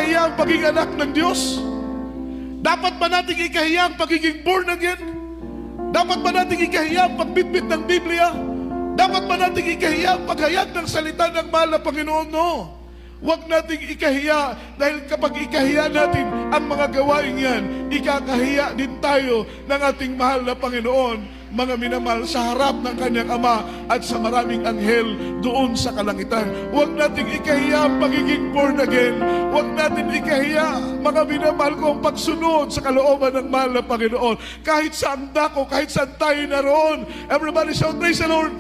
ikahiya ang pagiging anak ng Diyos? Dapat ba nating ikahiya ang pagiging born again? Dapat ba nating ikahiya ang pagbitbit ng Biblia? Dapat ba nating ikahiya ang paghayag ng salita ng mahal na Panginoon? No. Huwag nating ikahiya, dahil kapag ikahiya natin ang mga gawain yan, ikakahiya din tayo ng ating mahal na Panginoon, mga minamahal, sa harap ng kanyang Ama at sa maraming anghel doon sa kalangitan. Huwag nating ikahiya ang pagiging born again. Huwag natin ikahiya, mga minamahal ko, ang pagsunod sa kalooban ng mahal na Panginoon. Kahit saan dako, kahit saan tayo naroon. Everybody shout, praise the Lord!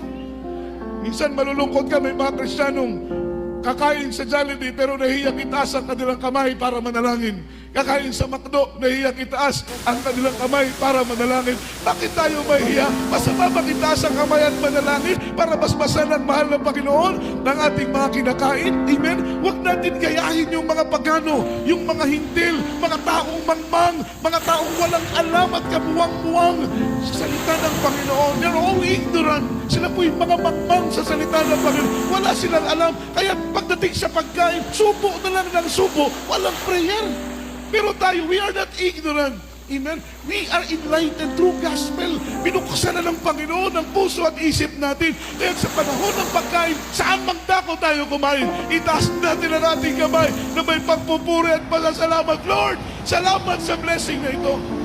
Minsan malulungkot ka, may mga Kristiyanong kakain sa Jollibee pero nahiyak itaas ang kanilang kamay para manalangin. Kakain sa McDo, nahiyak itaas ang kanilang kamay para manalangin. Bakit tayo mahiya? Masama ba itaas ang kamay at manalangin para basbasan ang mahal ng Panginoon ng ating mga kinakain? Amen? Huwag natin gayahin yung mga pagano, yung mga hintil, mga taong mangmang, mga taong walang alam at kabuwang-buwang sa salita ng Panginoon. They're all ignorant. Sila po yung mga mangmang sa salita ng Panginoon. Wala silang alam. Kaya pagdating sa pagkain, subo na lang ng subo. Walang prayer. Pero tayo, we are not ignorant. Amen? We are enlightened through gospel. Binuksan na ng Panginoon ang puso at isip natin. Kaya sa panahon ng pagkain, saan magdako tayo kumain? Itaas natin ang ating kamay na may pagpupuri at pasasalamat. Lord, salamat sa blessing na ito.